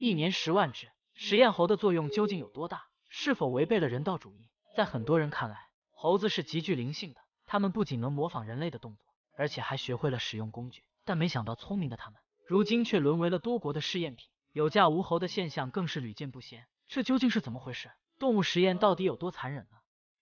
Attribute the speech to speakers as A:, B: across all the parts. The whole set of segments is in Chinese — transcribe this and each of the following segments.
A: 一年10万只，实验猴的作用究竟有多大？是否违背了人道主义？在很多人看来，猴子是极具灵性的，它们不仅能模仿人类的动作，而且还学会了使用工具。但没想到，聪明的它们，如今却沦为了多国的试验品，有价无猴的现象更是屡见不鲜。这究竟是怎么回事？动物实验到底有多残忍呢？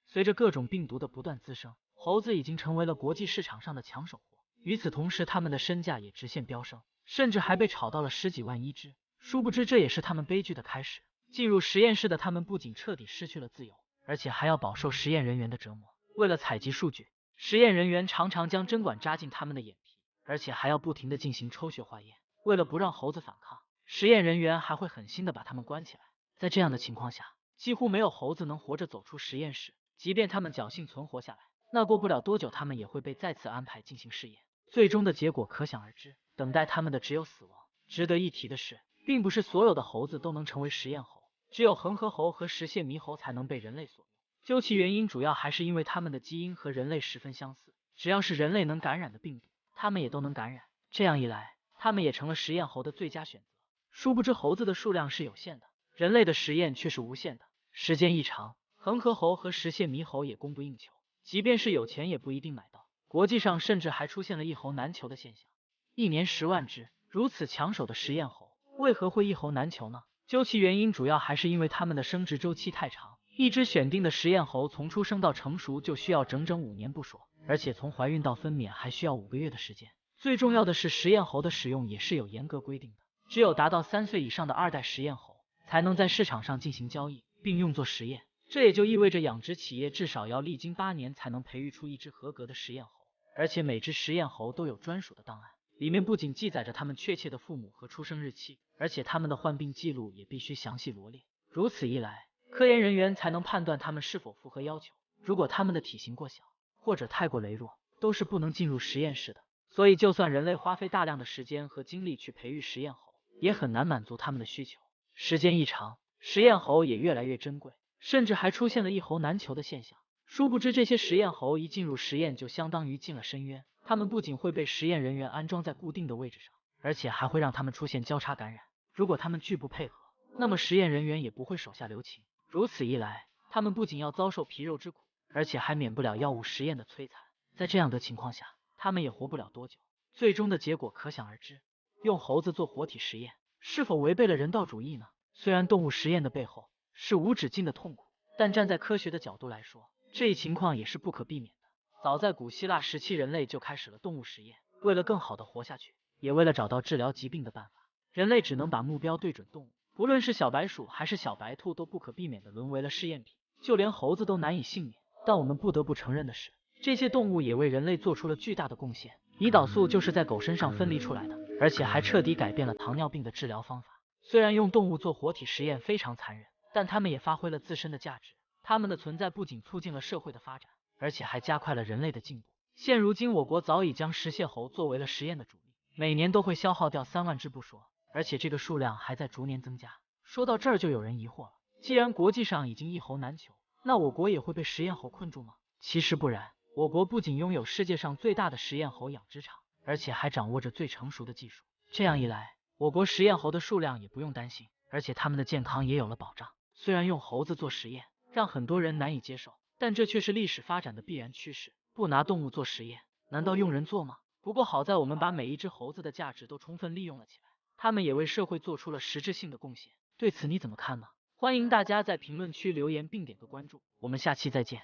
A: 随着各种病毒的不断滋生，猴子已经成为了国际市场上的抢手货。与此同时，它们的身价也直线飙升，甚至还被炒到了10几万一只。殊不知，这也是他们悲剧的开始。进入实验室的他们不仅彻底失去了自由，而且还要饱受实验人员的折磨。为了采集数据，实验人员常常将针管扎进他们的眼皮，而且还要不停地进行抽血化验。为了不让猴子反抗，实验人员还会狠心地把它们关起来。在这样的情况下，几乎没有猴子能活着走出实验室。即便他们侥幸存活下来，那过不了多久，他们也会被再次安排进行试验。最终的结果可想而知，等待他们的只有死亡。值得一提的是，并不是所有的猴子都能成为实验猴，只有恒河猴和石蟹猕猴才能被人类所用。究其原因，主要还是因为它们的基因和人类十分相似，只要是人类能感染的病毒，它们也都能感染。这样一来，它们也成了实验猴的最佳选择。殊不知，猴子的数量是有限的，人类的实验却是无限的。时间一长，恒河猴和石蟹猕猴也供不应求，即便是有钱也不一定买到。国际上甚至还出现了一猴难求的现象。一年10万只，如此抢手的实验猴，为何会一猴难求呢？究其原因，主要还是因为它们的生殖周期太长。一只选定的实验猴从出生到成熟就需要整整5年不说，而且从怀孕到分娩还需要5个月的时间。最重要的是，实验猴的使用也是有严格规定的，只有达到3岁以上的2代实验猴才能在市场上进行交易，并用作实验。这也就意味着养殖企业至少要历经8年才能培育出一只合格的实验猴，而且每只实验猴都有专属的档案，里面不仅记载着它们确切的父母和出生日期，而且它们的患病记录也必须详细罗列。如此一来，科研人员才能判断它们是否符合要求。如果它们的体型过小或者太过羸弱，都是不能进入实验室的。所以，就算人类花费大量的时间和精力去培育实验猴，也很难满足它们的需求。时间一长，实验猴也越来越珍贵，甚至还出现了一猴难求的现象。殊不知，这些实验猴一进入实验，就相当于进了深渊。它们不仅会被实验人员安装在固定的位置上，而且还会让它们出现交叉感染。如果它们拒不配合，那么实验人员也不会手下留情。如此一来，它们不仅要遭受皮肉之苦，而且还免不了药物实验的摧残。在这样的情况下，它们也活不了多久。最终的结果可想而知。用猴子做活体实验，是否违背了人道主义呢？虽然动物实验的背后是无止境的痛苦，但站在科学的角度来说，这一情况也是不可避免的。早在古希腊时期，人类就开始了动物实验，为了更好的活下去，也为了找到治疗疾病的办法，人类只能把目标对准动物。不论是小白鼠还是小白兔，都不可避免地沦为了试验品，就连猴子都难以幸免。但我们不得不承认的是，这些动物也为人类做出了巨大的贡献。胰岛素就是在狗身上分离出来的，而且还彻底改变了糖尿病的治疗方法。虽然用动物做活体实验非常残忍，但它们也发挥了自身的价值。它们的存在不仅促进了社会的发展，而且还加快了人类的进步。现如今，我国早已将食蟹猴作为了实验的主力，每年都会消耗掉3万只不说，而且这个数量还在逐年增加。说到这儿，就有人疑惑了，既然国际上已经一猴难求，那我国也会被实验猴困住吗？其实不然，我国不仅拥有世界上最大的实验猴养殖场，而且还掌握着最成熟的技术。这样一来，我国实验猴的数量也不用担心，而且它们的健康也有了保障。虽然用猴子做实验让很多人难以接受，但这却是历史发展的必然趋势。不拿动物做实验，难道用人做吗？不过好在我们把每一只猴子的价值都充分利用了起来，它们也为社会做出了实质性的贡献。对此你怎么看呢？欢迎大家在评论区留言并点个关注，我们下期再见。